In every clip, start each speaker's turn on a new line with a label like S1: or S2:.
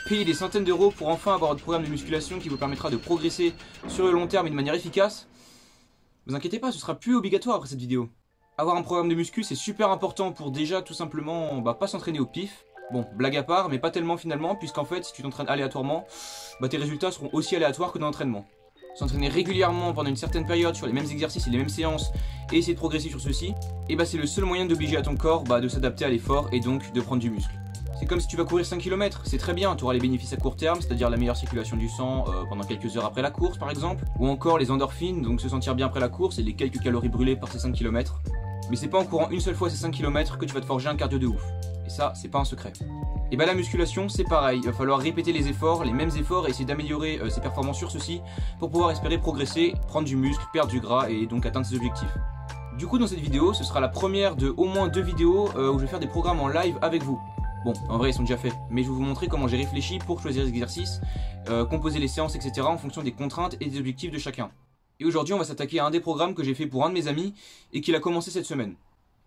S1: payer des centaines d'euros pour enfin avoir votre programme de musculation qui vous permettra de progresser sur le long terme et de manière efficace, vous inquiétez pas, ce sera plus obligatoire après cette vidéo. Avoir un programme de muscu, c'est super important pour déjà tout simplement pas s'entraîner au pif. Bon, blague à part, mais pas tellement finalement, puisqu'en fait, si tu t'entraînes aléatoirement, tes résultats seront aussi aléatoires que dans l'entraînement. S'entraîner régulièrement pendant une certaine période sur les mêmes exercices et les mêmes séances et essayer de progresser sur ceux-ci, c'est le seul moyen d'obliger à ton corps de s'adapter à l'effort et donc de prendre du muscle. C'est comme si tu vas courir 5 km, c'est très bien, tu auras les bénéfices à court terme, c'est-à-dire la meilleure circulation du sang pendant quelques heures après la course par exemple, ou encore les endorphines, donc se sentir bien après la course et les quelques calories brûlées par ces 5 km. Mais c'est pas en courant une seule fois ces 5 km que tu vas te forger un cardio de ouf. Et ça, c'est pas un secret. Et la musculation, c'est pareil, il va falloir répéter les efforts, les mêmes efforts et essayer d'améliorer ses performances sur ceux-ci pour pouvoir espérer progresser, prendre du muscle, perdre du gras et donc atteindre ses objectifs. Du coup, dans cette vidéo, ce sera la première de au moins 2 vidéos où je vais faire des programmes en live avec vous. Bon, en vrai ils sont déjà faits, mais je vais vous montrer comment j'ai réfléchi pour choisir les exercices, composer les séances, etc. en fonction des contraintes et des objectifs de chacun. Et aujourd'hui on va s'attaquer à un des programmes que j'ai fait pour un de mes amis et qu'il a commencé cette semaine.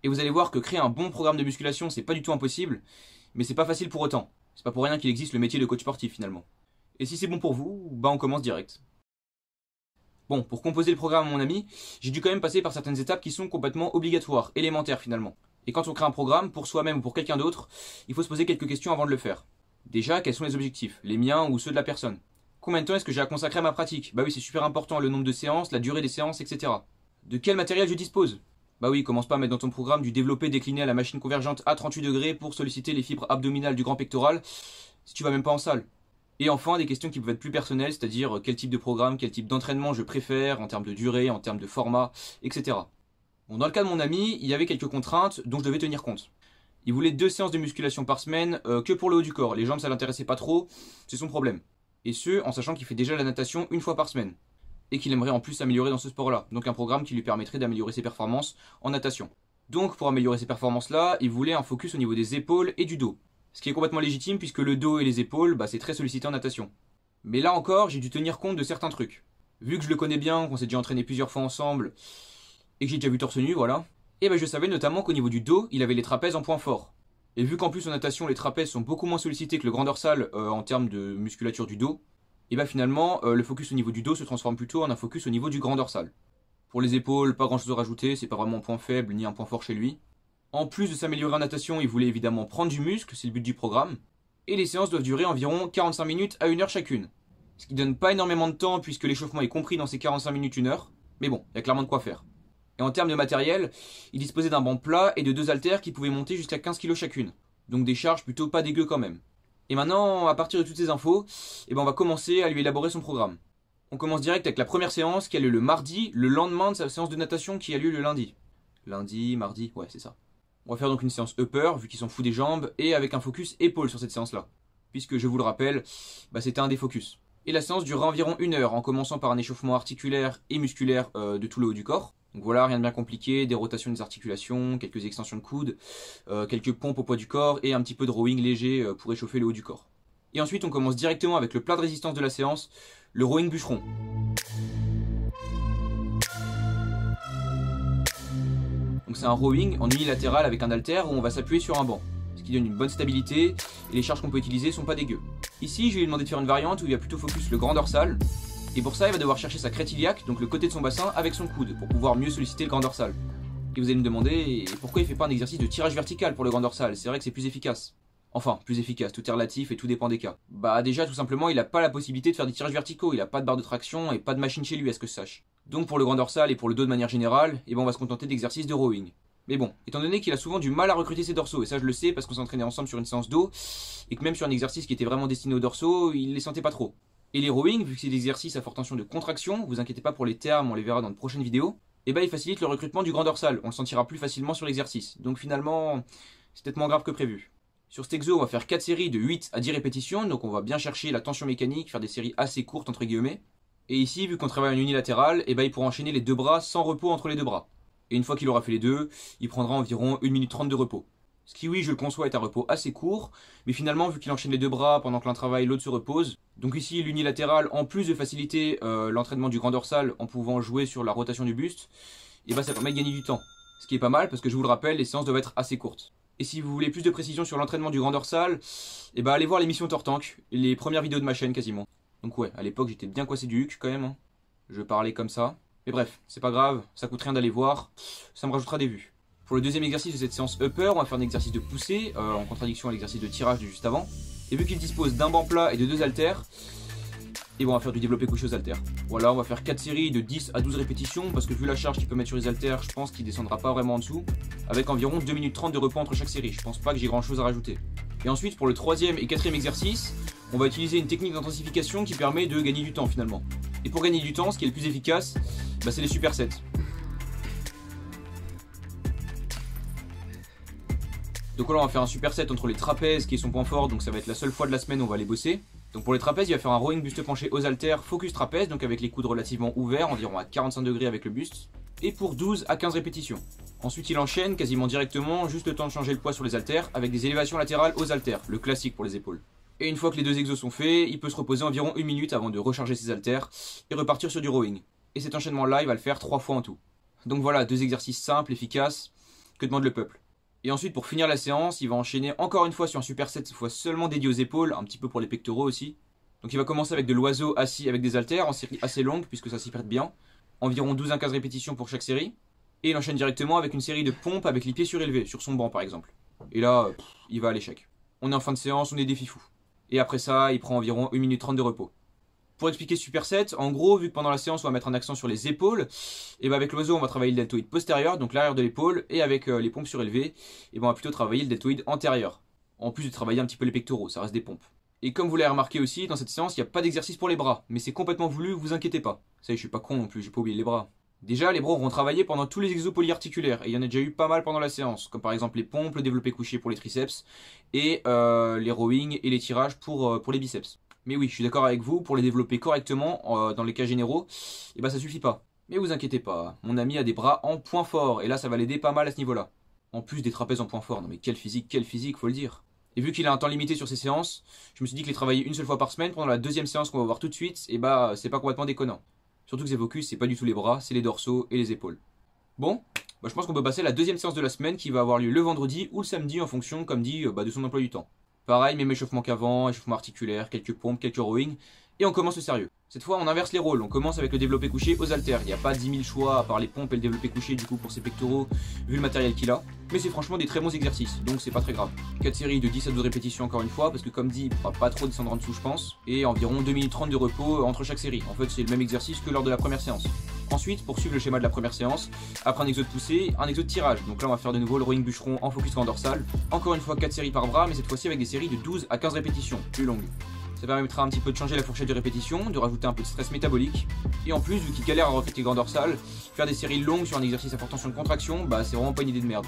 S1: Et vous allez voir que créer un bon programme de musculation c'est pas du tout impossible, mais c'est pas facile pour autant. C'est pas pour rien qu'il existe le métier de coach sportif finalement. Et si c'est bon pour vous, on commence direct. Bon, pour composer le programme à mon ami, j'ai dû quand même passer par certaines étapes qui sont complètement obligatoires, élémentaires finalement. Et quand on crée un programme, pour soi-même ou pour quelqu'un d'autre, il faut se poser quelques questions avant de le faire. Déjà, quels sont les objectifs? Les miens ou ceux de la personne? Combien de temps est-ce que j'ai à consacrer à ma pratique? Oui, c'est super important, le nombre de séances, la durée des séances, etc. De quel matériel je dispose? Oui, commence pas à mettre dans ton programme du développé décliné à la machine convergente à 38 degrés pour solliciter les fibres abdominales du grand pectoral, si tu vas même pas en salle. Et enfin, des questions qui peuvent être plus personnelles, c'est-à-dire quel type de programme, quel type d'entraînement je préfère, en termes de durée, en termes de format, etc. Bon, dans le cas de mon ami, il y avait quelques contraintes dont je devais tenir compte. Il voulait 2 séances de musculation par semaine que pour le haut du corps. Les jambes, ça l'intéressait pas trop, c'est son problème. Et ce, en sachant qu'il fait déjà la natation 1 fois par semaine. Et qu'il aimerait en plus s'améliorer dans ce sport-là. Donc un programme qui lui permettrait d'améliorer ses performances en natation. Donc pour améliorer ces performances-là, il voulait un focus au niveau des épaules et du dos. Ce qui est complètement légitime puisque le dos et les épaules, c'est très sollicité en natation. Mais là encore, j'ai dû tenir compte de certains trucs. Vu que je le connais bien, qu'on s'est déjà entraîné plusieurs fois ensemble, et que j'ai déjà vu torse nu, voilà. Et je savais notamment qu'au niveau du dos, il avait les trapèzes en point fort. Et vu qu'en plus en natation, les trapèzes sont beaucoup moins sollicités que le grand dorsal en termes de musculature du dos, finalement, le focus au niveau du dos se transforme plutôt en un focus au niveau du grand dorsal. Pour les épaules, pas grand chose à rajouter, c'est pas vraiment un point faible ni un point fort chez lui. En plus de s'améliorer en natation, il voulait évidemment prendre du muscle, c'est le but du programme. Et les séances doivent durer environ 45 minutes à 1 heure chacune. Ce qui donne pas énormément de temps puisque l'échauffement est compris dans ces 45 minutes 1 heure. Mais bon, il y a clairement de quoi faire. Et en termes de matériel, il disposait d'un banc plat et de 2 haltères qui pouvaient monter jusqu'à 15 kg chacune. Donc des charges plutôt pas dégueu quand même. Et maintenant, à partir de toutes ces infos, on va commencer à lui élaborer son programme. On commence direct avec la première séance qui a lieu le mardi, le lendemain de sa séance de natation qui a lieu le lundi. Lundi, mardi, ouais c'est ça. On va faire donc une séance upper, vu qu'il s'en fout des jambes, et avec un focus épaule sur cette séance-là. Puisque je vous le rappelle, c'était un des focus. Et la séance durera environ 1 heure, en commençant par un échauffement articulaire et musculaire de tout le haut du corps. Donc voilà, rien de bien compliqué, des rotations des articulations, quelques extensions de coudes, quelques pompes au poids du corps et un petit peu de rowing léger pour échauffer le haut du corps. Et ensuite on commence directement avec le plat de résistance de la séance, le rowing bûcheron. Donc c'est un rowing en unilatéral avec un haltère où on va s'appuyer sur un banc, ce qui donne une bonne stabilité et les charges qu'on peut utiliser sont pas dégueu. Ici je lui ai demandé de faire une variante où il y a plutôt focus le grand dorsal. Et pour ça, il va devoir chercher sa crête iliaque, donc le côté de son bassin, avec son coude, pour pouvoir mieux solliciter le grand dorsal. Et vous allez me demander, pourquoi il fait pas un exercice de tirage vertical pour le grand dorsal? C'est vrai que c'est plus efficace. Enfin, plus efficace, tout est relatif et tout dépend des cas. Déjà, tout simplement, il n'a pas la possibilité de faire des tirages verticaux, il n'a pas de barre de traction et pas de machine chez lui, à ce que je sache. Donc pour le grand dorsal et pour le dos de manière générale, on va se contenter d'exercices de rowing. Mais bon, étant donné qu'il a souvent du mal à recruter ses dorsaux, et ça je le sais parce qu'on s'entraînait ensemble sur une séance dos, et que même sur un exercice qui était vraiment destiné aux dorsaux, il les sentait pas trop. Et les rowing, vu que c'est des exercices à forte tension de contraction, vous inquiétez pas pour les termes, on les verra dans de prochaines vidéos, il facilite le recrutement du grand dorsal, on le sentira plus facilement sur l'exercice. Donc finalement, c'est peut-être moins grave que prévu. Sur cet exo, on va faire 4 séries de 8 à 10 répétitions, donc on va bien chercher la tension mécanique, faire des séries assez courtes entre guillemets. Et ici, vu qu'on travaille en unilatéral, il pourra enchaîner les 2 bras sans repos entre les 2 bras. Et une fois qu'il aura fait les 2, il prendra environ 1 minute 30 de repos. Ce qui, oui, je le conçois, est un repos assez court, mais finalement, vu qu'il enchaîne les 2 bras pendant que l'un travaille, l'autre se repose, donc ici, l'unilatéral, en plus de faciliter l'entraînement du grand dorsal en pouvant jouer sur la rotation du buste, ça permet de gagner du temps. Ce qui est pas mal, parce que je vous le rappelle, les séances doivent être assez courtes. Et si vous voulez plus de précision sur l'entraînement du grand dorsal, et bah allez voir l'émission Tortank, les premières vidéos de ma chaîne quasiment. Donc ouais, à l'époque j'étais bien coincé du huc quand même, hein. Je parlais comme ça. Mais bref, c'est pas grave, ça coûte rien d'aller voir, ça me rajoutera des vues. Pour le deuxième exercice de cette séance upper, on va faire un exercice de poussée, en contradiction à l'exercice de tirage de juste avant. Et vu qu'il dispose d'un banc plat et de 2 haltères, et bon, on va faire du développé couché aux haltères. Voilà, on va faire 4 séries de 10 à 12 répétitions, parce que vu la charge qu'il peut mettre sur les haltères, je pense qu'il descendra pas vraiment en dessous, avec environ 2 minutes 30 de repos entre chaque série. Je pense pas que j'ai grand chose à rajouter. Et ensuite, pour le troisième et quatrième exercice, on va utiliser une technique d'intensification qui permet de gagner du temps finalement. Et pour gagner du temps, ce qui est le plus efficace, bah, c'est les supersets. Donc là on va faire un superset entre les trapèzes qui est son point fort, donc ça va être la seule fois de la semaine où on va les bosser. Donc pour les trapèzes, il va faire un rowing buste penché aux haltères focus trapèze, donc avec les coudes relativement ouverts, environ à 45 degrés avec le buste, et pour 12 à 15 répétitions. Ensuite il enchaîne quasiment directement, juste le temps de changer le poids sur les haltères, avec des élévations latérales aux haltères, le classique pour les épaules. Et une fois que les 2 exos sont faits, il peut se reposer environ 1 minute avant de recharger ses haltères et repartir sur du rowing. Et cet enchaînement là, il va le faire 3 fois en tout. Donc voilà, 2 exercices simples, efficaces, que demande le peuple. Et ensuite, pour finir la séance, il va enchaîner encore une fois sur un superset, cette fois seulement dédié aux épaules, un petit peu pour les pectoraux aussi. Donc il va commencer avec de l'oiseau assis avec des haltères en série assez longue, puisque ça s'y prête bien. Environ 12 à 15 répétitions pour chaque série. Et il enchaîne directement avec une série de pompes avec les pieds surélevés, sur son banc par exemple. Et là, il va à l'échec. On est en fin de séance, on est des fifous. Et après ça, il prend environ 1 minute 30 de repos. Pour expliquer ce superset, en gros, vu que pendant la séance on va mettre un accent sur les épaules, et ben avec l'oiseau on va travailler le deltoïde postérieur, donc l'arrière de l'épaule, et avec les pompes surélevées, et ben on va plutôt travailler le deltoïde antérieur. En plus de travailler un petit peu les pectoraux, ça reste des pompes. Et comme vous l'avez remarqué aussi, dans cette séance, il n'y a pas d'exercice pour les bras, mais c'est complètement voulu, vous inquiétez pas. Ça y est, je suis pas con non plus, j'ai pas oublié les bras. Déjà, les bras auront travaillé pendant tous les exos polyarticulaires, et il y en a déjà eu pas mal pendant la séance, comme par exemple les pompes, le développé couché pour les triceps, et les rowing et les tirages pour les biceps. Mais oui, je suis d'accord avec vous, pour les développer correctement, dans les cas généraux, et bah ça suffit pas. Mais vous inquiétez pas, mon ami a des bras en point fort, et là ça va l'aider pas mal à ce niveau-là. En plus des trapèzes en point fort, non mais quelle physique, faut le dire. Et vu qu'il a un temps limité sur ses séances, je me suis dit que les travailler une seule fois par semaine pendant la deuxième séance qu'on va voir tout de suite, et bah c'est pas complètement déconnant. Surtout que ces focus, c'est pas du tout les bras, c'est les dorsaux et les épaules. Bon, bah je pense qu'on peut passer à la deuxième séance de la semaine qui va avoir lieu le vendredi ou le samedi en fonction, comme dit, de son emploi du temps. Pareil, même échauffement qu'avant, échauffement articulaire, quelques pompes, quelques rowing, et on commence le sérieux. Cette fois, on inverse les rôles, on commence avec le développé couché aux haltères. Il n'y a pas 10 000 choix à part les pompes et le développé couché du coup pour ses pectoraux, vu le matériel qu'il a. Mais c'est franchement des très bons exercices, donc c'est pas très grave. 4 séries de 10 à 12 répétitions encore une fois, parce que comme dit, on va pas trop descendre en dessous je pense, et environ 2 minutes 30 de repos entre chaque série. En fait, c'est le même exercice que lors de la première séance. Ensuite, pour suivre le schéma de la première séance, après un exo de poussée, un exo de tirage. Donc là, on va faire de nouveau le rowing bûcheron en focus grand dorsal. Encore une fois, 4 séries par bras, mais cette fois-ci avec des séries de 12 à 15 répétitions, plus longues. Ça permettra un petit peu de changer la fourchette de répétition, de rajouter un peu de stress métabolique. Et en plus, vu qu'il galère à recruter grand dorsal, faire des séries longues sur un exercice à forte tension de contraction, bah c'est vraiment pas une idée de merde.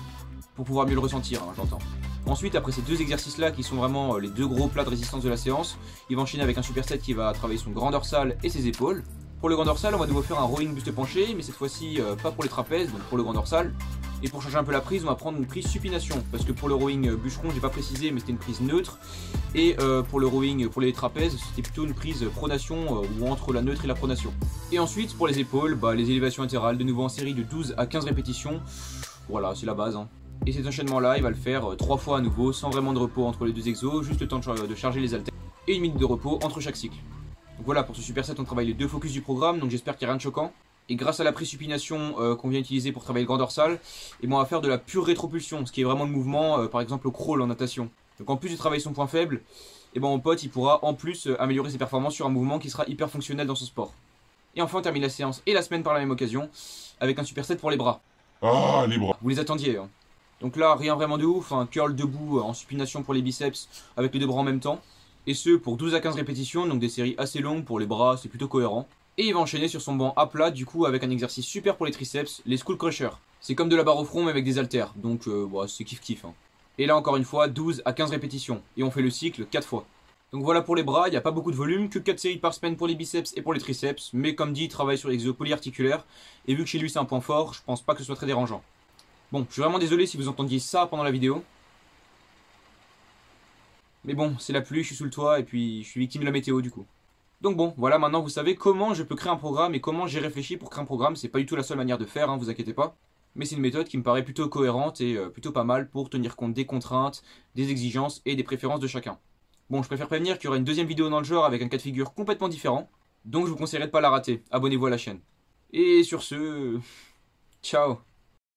S1: Pour pouvoir mieux le ressentir, hein, j'entends. Ensuite, après ces 2 exercices-là, qui sont vraiment les 2 gros plats de résistance de la séance, il va enchaîner avec un superset qui va travailler son grand dorsal et ses épaules. Pour le grand dorsal, on va de nouveau faire un rowing buste penché, mais cette fois-ci pas pour les trapèzes, donc pour le grand dorsal. Et pour changer un peu la prise, on va prendre une prise supination, parce que pour le rowing bûcheron, j'ai pas précisé, mais c'était une prise neutre. Et pour le rowing, pour les trapèzes, c'était plutôt une prise pronation, ou entre la neutre et la pronation. Et ensuite, pour les épaules, bah, les élévations latérales, de nouveau en série de 12 à 15 répétitions. Voilà, c'est la base, hein. Et cet enchaînement-là, il va le faire 3 fois à nouveau, sans vraiment de repos entre les 2 exos, juste le temps de charger les haltères, et 1 minute de repos entre chaque cycle. Donc voilà, pour ce superset, on travaille les 2 focus du programme, donc j'espère qu'il n'y a rien de choquant. Et grâce à la présupination qu'on vient utiliser pour travailler le grand dorsal, et bon, on va faire de la pure rétropulsion, ce qui est vraiment le mouvement, par exemple au crawl en natation. Donc en plus de travailler son point faible, et bon, mon pote il pourra en plus améliorer ses performances sur un mouvement qui sera hyper fonctionnel dans son sport. Et enfin on termine la séance et la semaine par la même occasion, avec un superset pour les bras.
S2: Ah, les bras.
S1: Vous les attendiez, hein. Donc là, rien vraiment de ouf, un curl debout en supination pour les biceps, avec les 2 bras en même temps. Et ce pour 12 à 15 répétitions, donc des séries assez longues pour les bras, c'est plutôt cohérent. Et il va enchaîner sur son banc à plat, du coup avec un exercice super pour les triceps, les skull crushers. C'est comme de la barre au front mais avec des haltères, donc bon, c'est kiff-kiff, hein. Et là encore une fois, 12 à 15 répétitions, et on fait le cycle 4 fois. Donc voilà pour les bras, il n'y a pas beaucoup de volume, que 4 séries par semaine pour les biceps et pour les triceps, mais comme dit, il travaille sur l'exo polyarticulaire, et vu que chez lui c'est un point fort, je pense pas que ce soit très dérangeant. Bon, je suis vraiment désolé si vous entendiez ça pendant la vidéo. Mais bon, c'est la pluie, je suis sous le toit, et puis je suis victime de la météo du coup. Donc bon, voilà, maintenant vous savez comment je peux créer un programme et comment j'ai réfléchi pour créer un programme. C'est pas du tout la seule manière de faire, hein, vous inquiétez pas. mais c'est une méthode qui me paraît plutôt cohérente et plutôt pas mal pour tenir compte des contraintes, des exigences et des préférences de chacun. Bon, je préfère prévenir qu'il y aura une deuxième vidéo dans le genre avec un cas de figure complètement différent, donc je vous conseillerais de pas la rater. Abonnez-vous à la chaîne. Et sur ce, ciao.